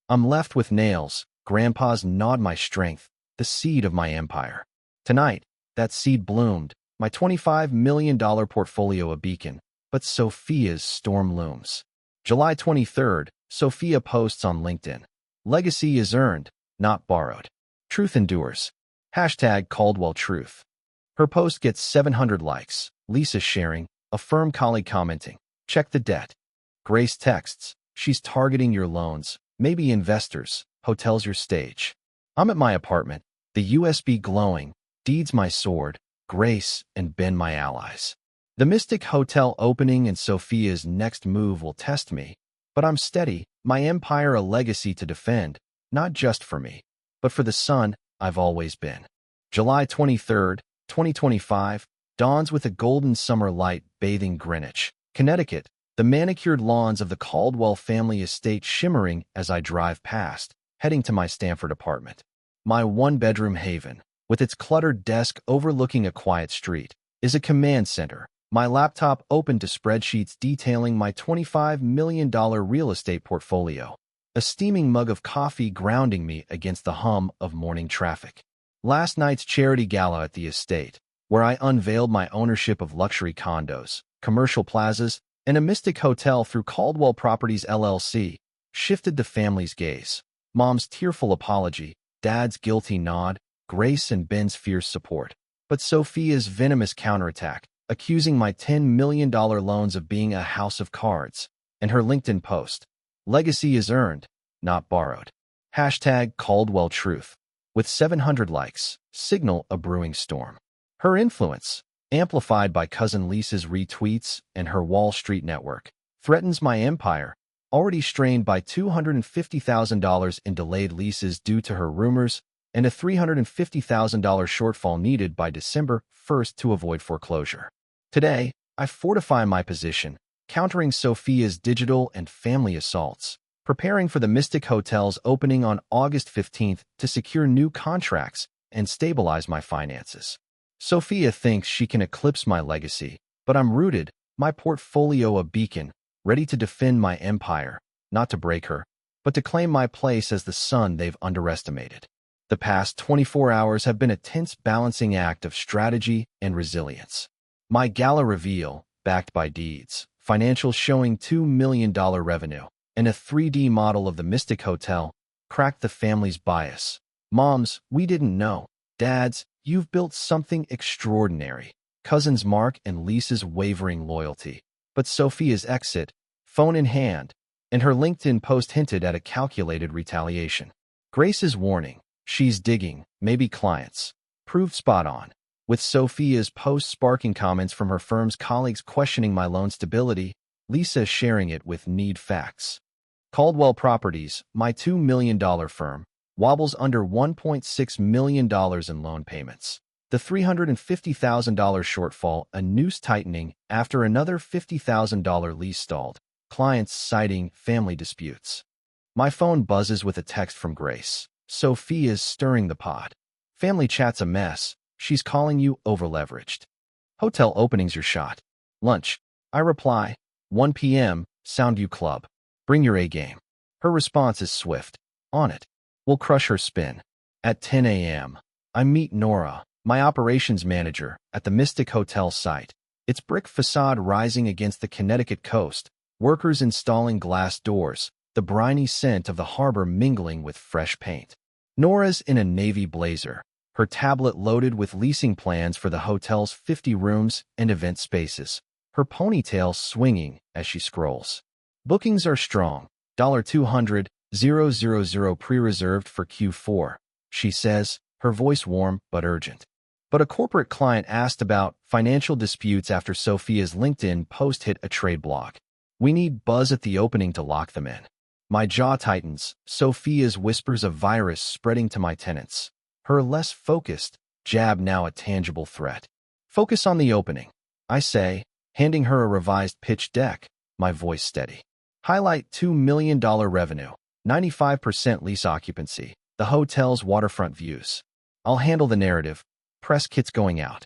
I'm left with nails, Grandpa's nod my strength, the seed of my empire. Tonight, that seed bloomed, my $25 million portfolio a beacon, but Sophia's storm looms. July 23rd, Sophia posts on LinkedIn. Legacy is earned, not borrowed. Truth endures. #CaldwellTruth. Her post gets 700 likes, Lisa sharing, a firm colleague commenting. Check the debt. Grace texts. She's targeting your loans, maybe investors, hotels your stage. I'm at my apartment, the USB glowing, deeds my sword, Grace and Ben my allies. The Mystic Hotel opening and Sophia's next move will test me, but I'm steady, my empire a legacy to defend, not just for me, but for the son I've always been. July 23rd, 2025, dawns with a golden summer light bathing Greenwich, Connecticut, the manicured lawns of the Caldwell family estate shimmering as I drive past, heading to my Stamford apartment. My one-bedroom haven, with its cluttered desk overlooking a quiet street, is a command center, my laptop open to spreadsheets detailing my $25 million real estate portfolio, a steaming mug of coffee grounding me against the hum of morning traffic. Last night's charity gala at the estate, where I unveiled my ownership of luxury condos, commercial plazas, and a Mystic Hotel through Caldwell Properties LLC, shifted the family's gaze. Mom's tearful apology, Dad's guilty nod, Grace and Ben's fierce support. But Sophia's venomous counterattack, accusing my $10 million loans of being a house of cards, and her LinkedIn post. Legacy is earned, not borrowed. #CaldwellTruth. With 700 likes, signal a brewing storm. Her influence, amplified by cousin Lisa's retweets and her Wall Street network, threatens my empire, already strained by $250,000 in delayed leases due to her rumors and a $350,000 shortfall needed by December 1st to avoid foreclosure. Today, I fortify my position, countering Sophia's digital and family assaults, preparing for the Mystic Hotel's opening on August 15th to secure new contracts and stabilize my finances. Sophia thinks she can eclipse my legacy, but I'm rooted, my portfolio a beacon, ready to defend my empire, not to break her, but to claim my place as the son they've underestimated. The past 24 hours have been a tense balancing act of strategy and resilience. My gala reveal, backed by deeds, financials showing $2 million revenue, and a 3D model of the Mystic Hotel, cracked the family's bias. Moms, we didn't know. Dads, you've built something extraordinary. Cousins Mark and Lisa's wavering loyalty. But Sophia's exit, phone in hand, and her LinkedIn post hinted at a calculated retaliation. Grace's warning, she's digging, maybe clients, proved spot on, with Sophia's post sparking comments from her firm's colleagues questioning my loan stability, Lisa sharing it with need facts. Caldwell Properties, my $2 million firm, wobbles under $1.6 million in loan payments. The $350,000 shortfall, a noose tightening after another $50,000 lease stalled, clients citing family disputes. My phone buzzes with a text from Grace. Sophia's stirring the pot. Family chat's a mess. She's calling you overleveraged. Hotel opening's your shot. Lunch. I reply. 1 p.m., Soundview Club. Bring your A game. Her response is swift. On it. We'll crush her spin. At 10 a.m., I meet Nora, my operations manager, at the Mystic Hotel site. Its brick facade rising against the Connecticut coast, workers installing glass doors, the briny scent of the harbor mingling with fresh paint. Nora's in a navy blazer, her tablet loaded with leasing plans for the hotel's 50 rooms and event spaces, her ponytail swinging as she scrolls. Bookings are strong, $200,000 pre-reserved for Q4, she says, her voice warm but urgent. But a corporate client asked about financial disputes after Sophia's LinkedIn post hit a trade block. We need buzz at the opening to lock them in. My jaw tightens, Sophia's whispers a virus spreading to my tenants. Her less focused jab now a tangible threat. Focus on the opening, I say, handing her a revised pitch deck, my voice steady. Highlight $2 million revenue, 95% lease occupancy, the hotel's waterfront views. I'll handle the narrative. Press kits going out.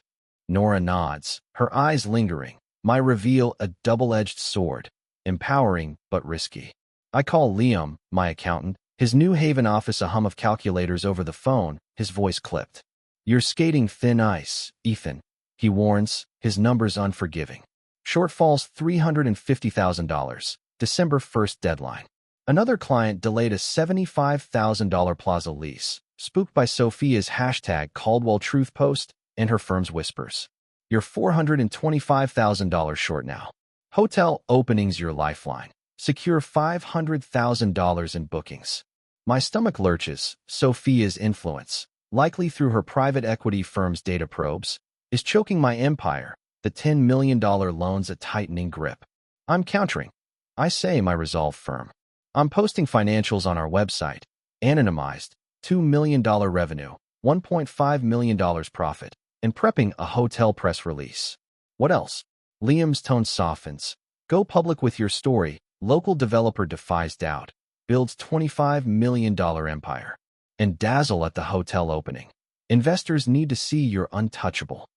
Nora nods, her eyes lingering. My reveal a double-edged sword, empowering but risky. I call Liam, my accountant, his New Haven office a hum of calculators over the phone, his voice clipped. You're skating thin ice, Ethan, he warns, his numbers unforgiving. Shortfall's $350,000, December 1st deadline. Another client delayed a $75,000 plaza lease, spooked by Sophia's hashtag Caldwell Truth post and her firm's whispers. You're $425,000 short now. Hotel opening's your lifeline. Secure $500,000 in bookings. My stomach lurches. Sophia's influence, likely through her private equity firm's data probes, is choking my empire. The $10 million loan's a tightening grip. I'm countering. I say, my resolve firm. I'm posting financials on our website, anonymized, $2 million revenue, $1.5 million profit, and prepping a hotel press release. What else? Liam's tone softens. Go public with your story. Local developer defies doubt, builds $25 million empire, and dazzle at the hotel opening. Investors need to see you're untouchable.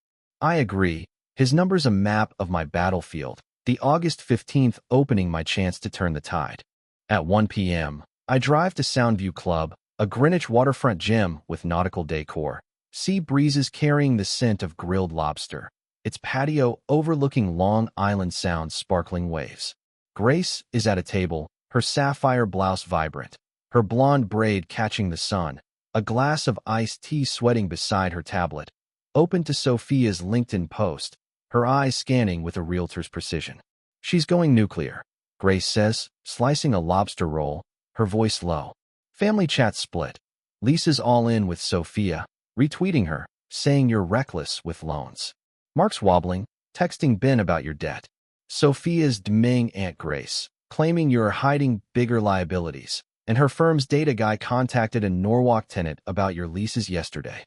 I agree. His number's a map of my battlefield, the August 15th opening my chance to turn the tide. At 1 p.m., I drive to Soundview Club, a Greenwich waterfront gym with nautical decor. Sea breezes carrying the scent of grilled lobster. Its patio overlooking Long Island Sound's sparkling waves. Grace is at a table, her sapphire blouse vibrant, her blonde braid catching the sun, a glass of iced tea sweating beside her tablet, open to Sophia's LinkedIn post, her eyes scanning with a realtor's precision. She's going nuclear, Grace says, slicing a lobster roll, her voice low. Family chat split. Lisa's all in with Sophia, retweeting her, saying you're reckless with loans. Mark's wobbling, texting Ben about your debt. Sophia's demanding Aunt Grace, claiming you're hiding bigger liabilities, and her firm's data guy contacted a Norwalk tenant about your leases yesterday.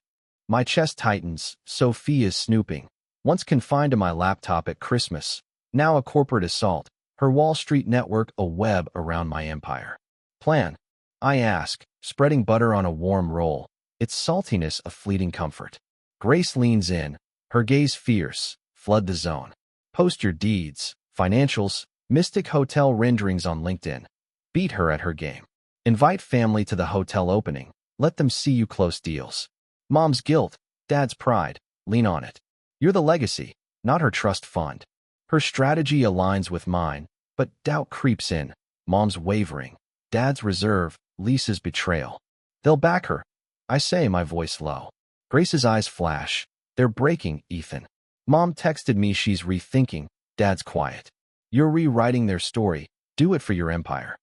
My chest tightens. Sophia's snooping, once confined to my laptop at Christmas, now a corporate assault, her Wall Street network a web around my empire. Plan? I ask, spreading butter on a warm roll, its saltiness a fleeting comfort. Grace leans in, Her gaze fierce. Flood the zone. Post your deeds, financials, mystic hotel renderings on LinkedIn. Beat her at her game. Invite family to the hotel opening. Let them see you close deals. Mom's guilt, dad's pride. Lean on it. You're the legacy, not her trust fund. Her strategy aligns with mine, but doubt creeps in. Mom's wavering. Dad's reserve, Lisa's betrayal. They'll back her. I say, my voice low. Grace's eyes flash. They're breaking, Ethan. Mom texted me she's rethinking. Dad's quiet. You're rewriting their story. Do it for your empire.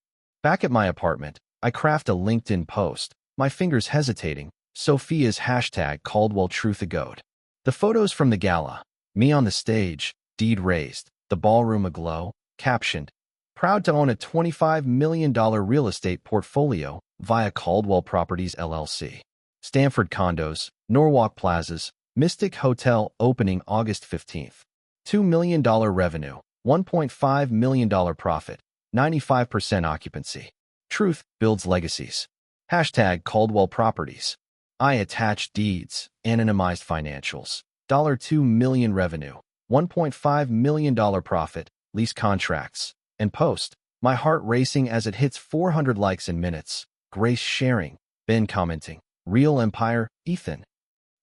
Back at my apartment, I craft a LinkedIn post, my fingers hesitating. Sophia's hashtag Caldwell Truth Agode. The photos from the gala. Me on the stage, deed raised, the ballroom aglow, captioned, proud to own a $25 million real estate portfolio via Caldwell Properties LLC. Stanford Condos, Norwalk Plazas, Mystic Hotel opening August 15th. $2 million revenue, $1.5 million profit, 95% occupancy. Truth builds legacies. Hashtag Caldwell Properties. I attach deeds, anonymized financials. $2 million revenue, $1.5 million profit, lease contracts, and post. My heart racing as it hits 400 likes in minutes. Grace sharing, Ben commenting. Real empire, Ethan.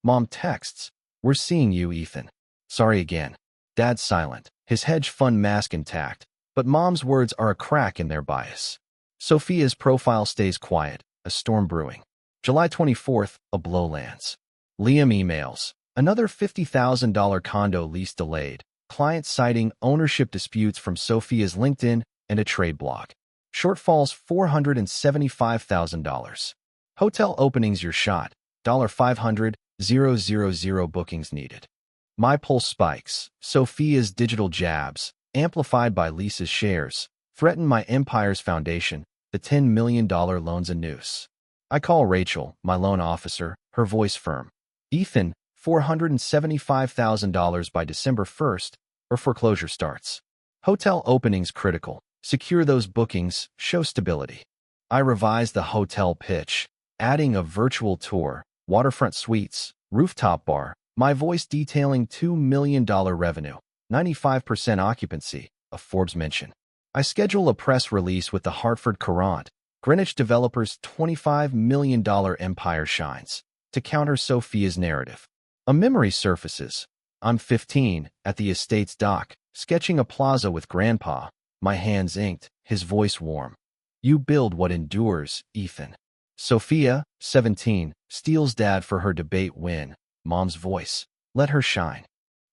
Mom texts. We're seeing you, Ethan. Sorry again. Dad's silent, his hedge fund mask intact, but Mom's words are a crack in their bias. Sophia's profile stays quiet, a storm brewing. July 24th, a blow lands. Liam emails. Another $50,000 condo lease delayed. Client citing ownership disputes from Sophia's LinkedIn and a trade blog. Shortfalls $475,000. Hotel openings your shot. $500,000 bookings needed. My pulse spikes. Sophia's digital jabs, amplified by Lisa's shares, threaten my empire's foundation, the $10 million loan's a noose. I call Rachel, my loan officer, her voice firm. Ethan, $475,000 by December 1st, or foreclosure starts. Hotel openings critical. Secure those bookings, show stability. I revise the hotel pitch, adding a virtual tour, waterfront suites, rooftop bar, my voice detailing $2 million revenue, 95% occupancy, a Forbes mention. I schedule a press release with the Hartford Courant, Greenwich developers' $25 million empire shines, to counter Sophia's narrative. A memory surfaces. I'm 15, at the estate's dock, sketching a plaza with Grandpa, my hands inked, his voice warm. You build what endures, Ethan. Sophia, 17, steals Dad for her debate win. Mom's voice. Let her shine.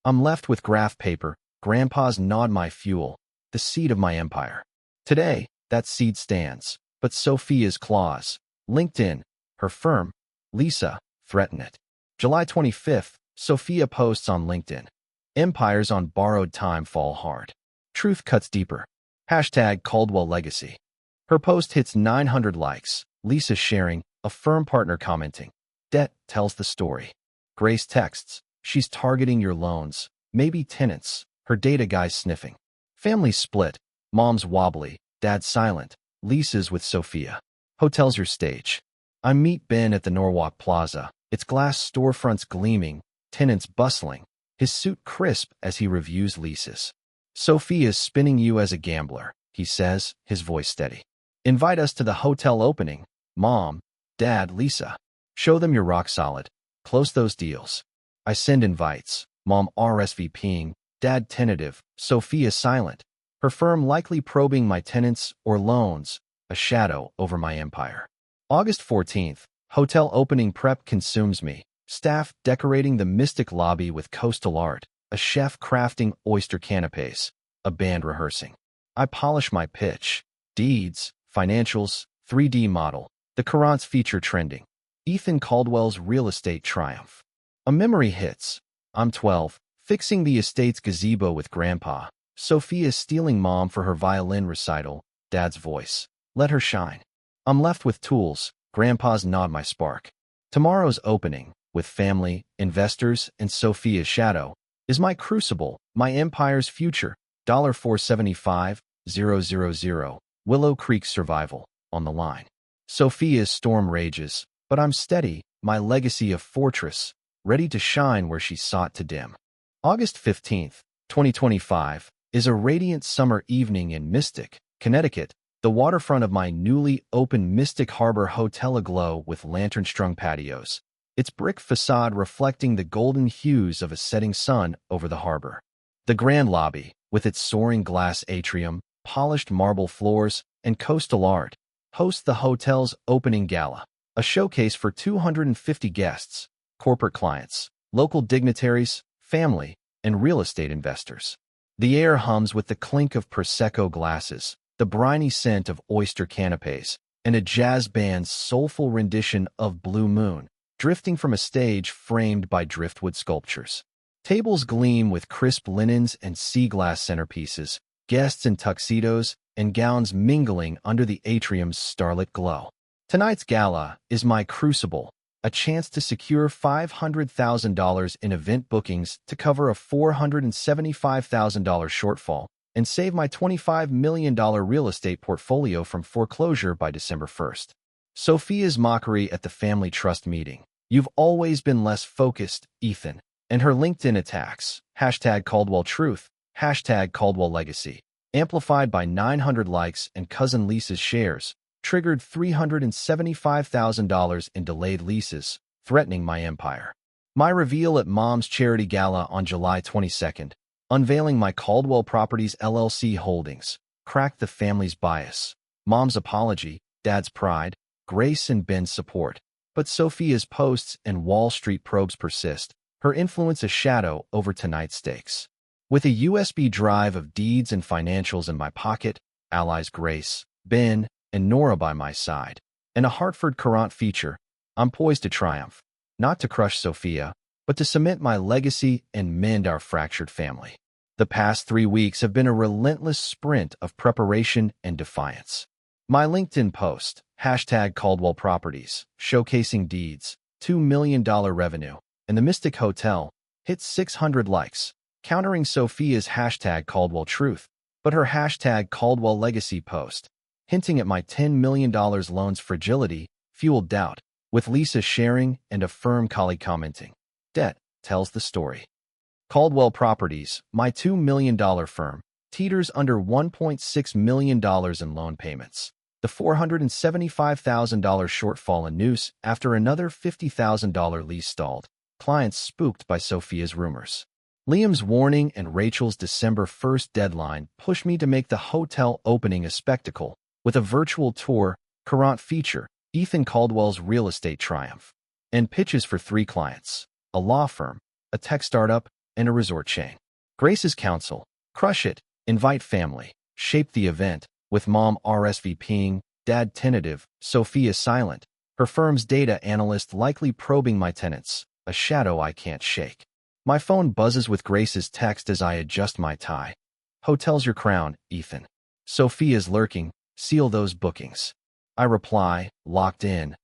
I'm left with graph paper, Grandpa's nod my fuel, the seed of my empire. Today, that seed stands, but Sophia's claws. LinkedIn, her firm. Lisa, threaten it. July 25th, Sophia posts on LinkedIn. Empires on borrowed time fall hard. Truth cuts deeper. Hashtag Caldwell Legacy. Her post hits 900 likes. Lisa sharing, a firm partner commenting. Debt tells the story. Grace texts. She's targeting your loans. Maybe tenants. Her data guy's sniffing. Family split. Mom's wobbly. Dad's silent. Lisa's with Sophia. Hotel's your stage. I meet Ben at the Norwalk Plaza. Its glass storefronts gleaming. Tenants bustling. His suit crisp as he reviews leases. Sophia's spinning you as a gambler, he says, his voice steady. Invite us to the hotel opening. Mom, Dad, Lisa. Show them you're rock solid. Close those deals. I send invites. Mom RSVPing. Dad tentative. Sophia silent. Her firm likely probing my tenants or loans. A shadow over my empire. August 14th. Hotel opening prep consumes me. Staff decorating the mystic lobby with coastal art. A chef crafting oyster canapes. A band rehearsing. I polish my pitch. Deeds, financials, 3D model. The Courant's feature trending. Ethan Caldwell's real estate triumph. A memory hits. I'm 12, fixing the estate's gazebo with Grandpa. Sophia stealing Mom for her violin recital. Dad's voice. Let her shine. I'm left with tools. Grandpa's nod my spark. Tomorrow's opening, with family, investors, and Sophia's shadow, is my crucible, my empire's future. $475,000. Willow Creek survival, on the line. Sophia's storm rages, but I'm steady, my legacy a fortress. ready to shine where she sought to dim. August 15th, 2025, is a radiant summer evening in Mystic, Connecticut, the waterfront of my newly opened Mystic Harbor Hotel aglow with lantern-strung patios, its brick facade reflecting the golden hues of a setting sun over the harbor. The grand lobby, with its soaring glass atrium, polished marble floors, and coastal art, hosts the hotel's opening gala, a showcase for 250 guests, corporate clients, local dignitaries, family, and real estate investors. The air hums with the clink of Prosecco glasses, the briny scent of oyster canapes, and a jazz band's soulful rendition of Blue Moon, drifting from a stage framed by driftwood sculptures. Tables gleam with crisp linens and sea glass centerpieces, guests in tuxedos and gowns mingling under the atrium's starlit glow. Tonight's gala is my crucible, a chance to secure $500,000 in event bookings to cover a $475,000 shortfall and save my $25 million real estate portfolio from foreclosure by December 1st. Sophia's mockery at the family trust meeting. "You've always been less focused, Ethan." And her LinkedIn attacks, #CaldwellTruth, #CaldwellLegacy, amplified by 900 likes and cousin Lisa's shares, triggered $375,000 in delayed leases, threatening my empire. My reveal at Mom's charity gala on July 22nd, unveiling my Caldwell Properties LLC holdings, cracked the family's bias. Mom's apology, Dad's pride, Grace and Ben's support. But Sophia's posts and Wall Street probes persist, her influence a shadow over tonight's stakes. With a USB drive of deeds and financials in my pocket, allies Grace, Ben, and Nora by my side, and a Hartford Courant feature, I'm poised to triumph, not to crush Sophia, but to cement my legacy and mend our fractured family. The past 3 weeks have been a relentless sprint of preparation and defiance. My LinkedIn post, #Caldwell Properties, showcasing deeds, $2 million revenue, and the Mystic Hotel, hit 600 likes, countering Sophia's #CaldwellTruth, but her #CaldwellLegacy post, hinting at my $10 million loan's fragility, fueled doubt, with Lisa sharing and a firm colleague commenting. Debt tells the story. Caldwell Properties, my $2 million firm, teeters under $1.6 million in loan payments. The $475,000 shortfall in noose after another $50,000 lease stalled. Clients spooked by Sophia's rumors. Liam's warning and Rachel's December 1st deadline pushed me to make the hotel opening a spectacle, with a virtual tour, Courant feature, Ethan Caldwell's real estate triumph, and pitches for 3 clients, a law firm, a tech startup, and a resort chain. Grace's counsel, crush it, invite family, shape the event, with Mom RSVPing, Dad tentative, Sophia silent, her firm's data analyst likely probing my tenants, a shadow I can't shake. My phone buzzes with Grace's text as I adjust my tie. "Hotel's your crown, Ethan. Sophia's lurking, seal those bookings." I reply, locked in.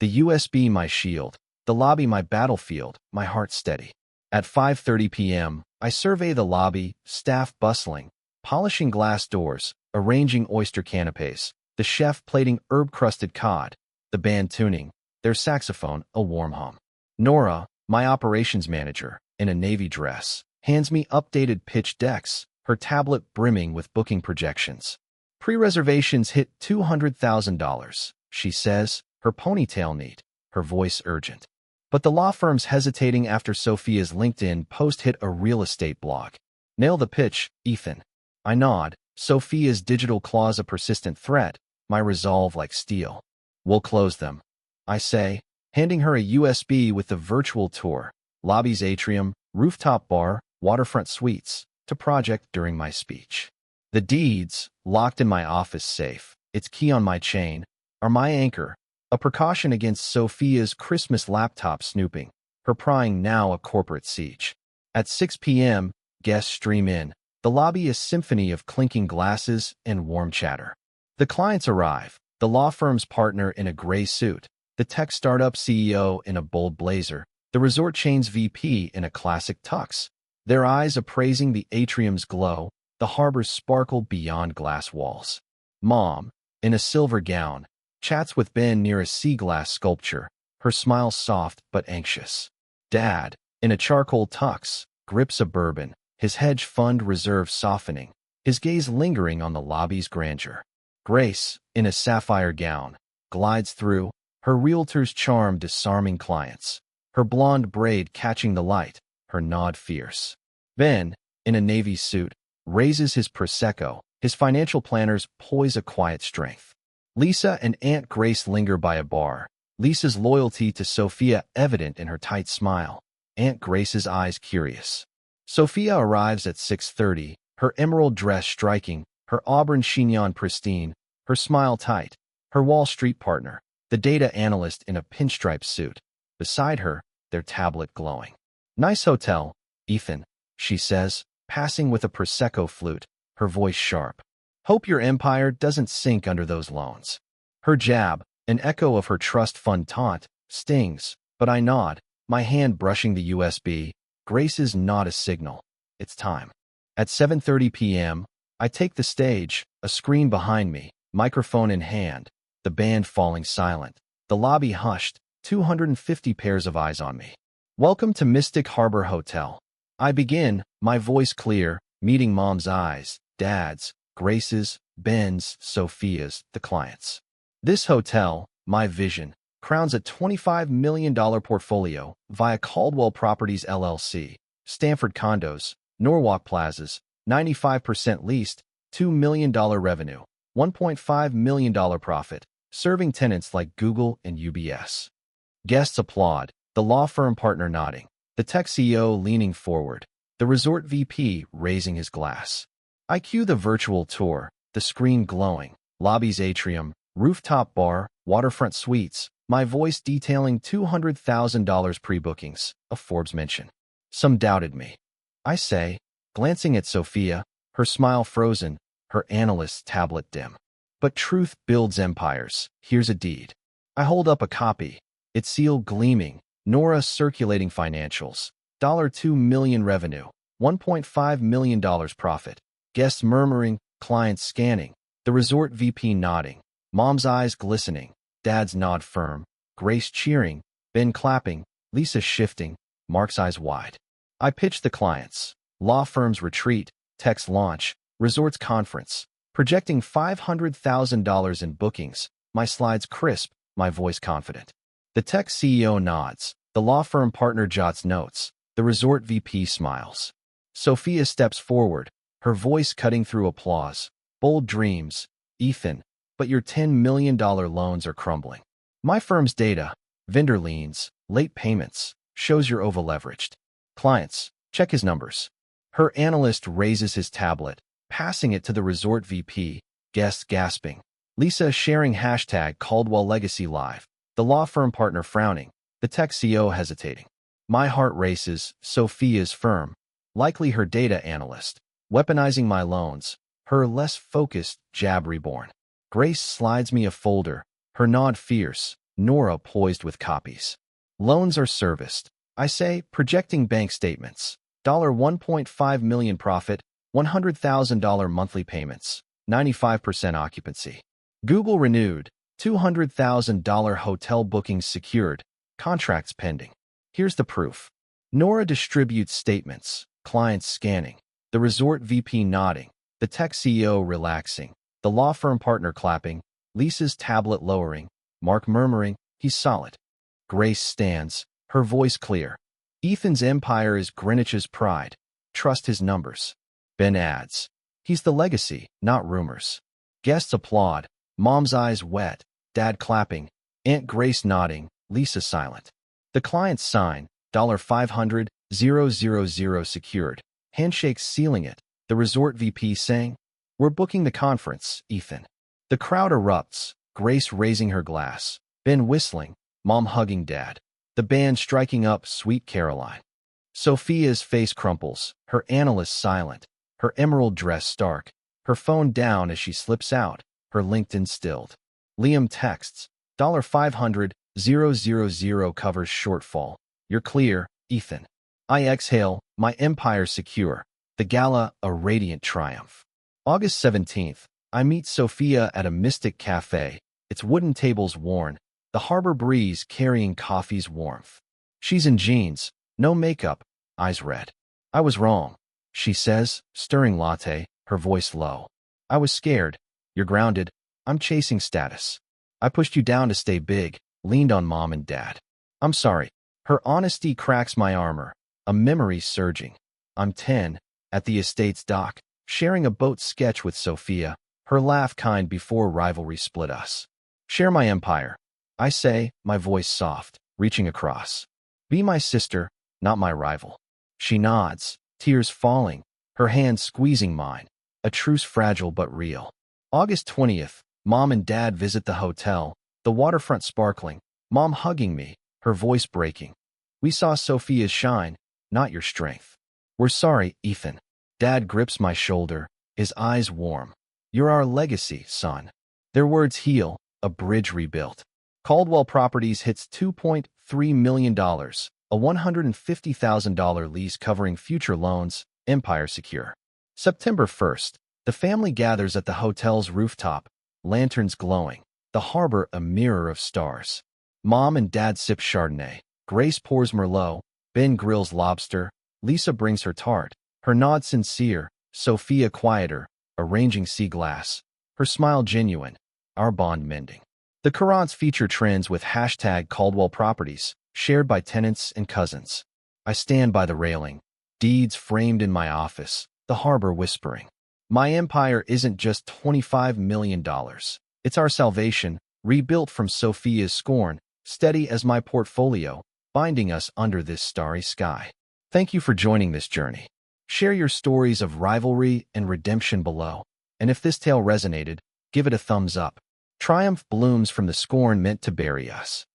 The USB my shield, the lobby my battlefield, my heart steady. At 5:30 p.m., I survey the lobby, staff bustling, polishing glass doors, arranging oyster canapes, the chef plating herb-crusted cod, the band tuning, their saxophone a warm hum. Nora, my operations manager, in a navy dress, hands me updated pitch decks, her tablet brimming with booking projections. "Pre-reservations hit $200,000, she says, her ponytail neat, her voice urgent. But the law firm's hesitating after Sophia's LinkedIn post hit a real estate blog. "Nail the pitch, Ethan." I nod, Sophia's digital claws a persistent threat, my resolve like steel. "We'll close them," I say, handing her a USB with the virtual tour, lobby's atrium, rooftop bar, waterfront suites, to project during my speech. The deeds, locked in my office safe, its key on my chain, are my anchor, a precaution against Sophia's Christmas laptop snooping, her prying now a corporate siege. At 6 p.m., guests stream in, the lobby a symphony of clinking glasses and warm chatter. The clients arrive, the law firm's partner in a gray suit, the tech startup CEO in a bold blazer, the resort chain's VP in a classic tux, their eyes appraising the atrium's glow, the harbor's sparkle beyond glass walls. Mom, in a silver gown, chats with Ben near a sea glass sculpture, her smile soft but anxious. Dad, in a charcoal tux, grips a bourbon, his hedge fund reserve softening, his gaze lingering on the lobby's grandeur. Grace, in a sapphire gown, glides through, her realtor's charm disarming clients, her blonde braid catching the light, her nod fierce. Ben, in a navy suit, raises his Prosecco, his financial planners poise a quiet strength. Lisa and Aunt Grace linger by a bar, Lisa's loyalty to Sophia evident in her tight smile, Aunt Grace's eyes curious. Sophia arrives at 6:30, her emerald dress striking, her auburn chignon pristine, her smile tight, her Wall Street partner, the data analyst in a pinstripe suit. Beside her, their tablet glowing. "Nice hotel, Ethan," she says, passing with a Prosecco flute, her voice sharp. "Hope your empire doesn't sink under those loans." Her jab, an echo of her trust fund taunt, stings, but I nod, my hand brushing the USB. Grace's not a signal. It's time. At 7:30 p.m., I take the stage, a screen behind me, microphone in hand, the band falling silent, the lobby hushed, 250 pairs of eyes on me. "Welcome to Mystic Harbor Hotel." I begin, my voice clear, meeting Mom's eyes, Dad's, Grace's, Ben's, Sophia's, the clients. This hotel, my vision, crowns a $25 million portfolio via Caldwell Properties LLC, Stanford Condos, Norwalk Plazas, 95% leased, $2 million revenue, $1.5 million profit, serving tenants like Google and UBS. Guests applaud, the law firm partner nodding, the tech CEO leaning forward, the resort VP raising his glass. I cue the virtual tour, the screen glowing, lobby's atrium, rooftop bar, waterfront suites, my voice detailing $200,000 pre-bookings, a Forbes mention. Some doubted me. I say, glancing at Sophia, her smile frozen, her analyst's tablet dim. But truth builds empires. Here's a deed. I hold up a copy, its seal gleaming, Nora circulating financials, $2 million revenue, $1.5 million profit, guests murmuring, clients scanning, the resort VP nodding, Mom's eyes glistening, Dad's nod firm, Grace cheering, Ben clapping, Lisa shifting, Mark's eyes wide. I pitch the clients, law firm's retreat, tech's launch, resort's conference, projecting $500,000 in bookings, my slides crisp, my voice confident. The tech CEO nods, the law firm partner jots notes, the resort VP smiles. Sophia steps forward, her voice cutting through applause. "Bold dreams, Ethan, but your $10 million loans are crumbling. My firm's data, vendor liens, late payments, shows you're over-leveraged. Clients, check his numbers." Her analyst raises his tablet, passing it to the resort VP, guests gasping. Lisa sharing hashtag Caldwell Legacy Live, the law firm partner frowning, the tech CEO hesitating. My heart races, Sophia's firm, likely her data analyst, weaponizing my loans, her less focused jab reborn. Grace slides me a folder, her nod fierce, Nora poised with copies. "Loans are serviced," I say, projecting bank statements. $1.5 million profit, $100,000 monthly payments, 95% occupancy. Google renewed, $200,000 hotel bookings secured, contracts pending. Here's the proof. Nora distributes statements, clients scanning, the resort VP nodding, the tech CEO relaxing, the law firm partner clapping, Lisa's tablet lowering, Mark murmuring, "He's solid." Grace stands, her voice clear. "Ethan's empire is Greenwich's pride. Trust his numbers." Ben adds, "He's the legacy, not rumors." Guests applaud, Mom's eyes wet, Dad clapping, Aunt Grace nodding, Lisa silent. The clients sign, $500,000 secured, handshakes sealing it, the resort VP saying, "We're booking the conference, Ethan." The crowd erupts, Grace raising her glass, Ben whistling, Mom hugging Dad, the band striking up Sweet Caroline. Sophia's face crumples, her analyst silent, her emerald dress stark, her phone down as she slips out, her LinkedIn stilled. Liam texts, $500,000 covers shortfall. You're clear, Ethan. I exhale, my empire secure. The gala, a radiant triumph. August 17th, I meet Sophia at a Mystic cafe, its wooden tables worn, the harbor breeze carrying coffee's warmth. She's in jeans, No makeup, eyes red. I was wrong, she says, stirring latte, her voice low. I was scared. You're grounded. I'm chasing status. I pushed you down to stay big, leaned on mom and dad. I'm sorry. Her honesty cracks my armor, a memory surging. I'm 10, at the estate's dock, sharing a boat sketch with Sophia, her laugh kind before rivalry split us. Share my empire, I say, my voice soft, reaching across. Be my sister, not my rival. She nods, tears falling, her hand squeezing mine. A truce fragile but real. August 20th, Mom and Dad visit the hotel, the waterfront sparkling, Mom hugging me, her voice breaking. We saw Sophia's shine, not your strength. We're sorry, Ethan. Dad grips my shoulder, his eyes warm. You're our legacy, son. Their words heal, a bridge rebuilt. Caldwell Properties hits $2.3 million, a $150,000 lease covering future loans, Empire Secure. September 1st, the family gathers at the hotel's rooftop, lanterns glowing, the harbor a mirror of stars. Mom and Dad sip Chardonnay. Grace pours Merlot, Ben grills lobster, Lisa brings her tart, her nod sincere, Sophia quieter, arranging sea glass, her smile genuine, our bond mending. The Courants feature trends with hashtag Caldwell Properties, shared by tenants and cousins. I stand by the railing, deeds framed in my office, the harbor whispering. My empire isn't just $25 million. It's our salvation, rebuilt from Sophia's scorn, steady as my portfolio, binding us under this starry sky. Thank you for joining this journey. Share your stories of rivalry and redemption below. And if this tale resonated, give it a thumbs up. Triumph blooms from the scorn meant to bury us.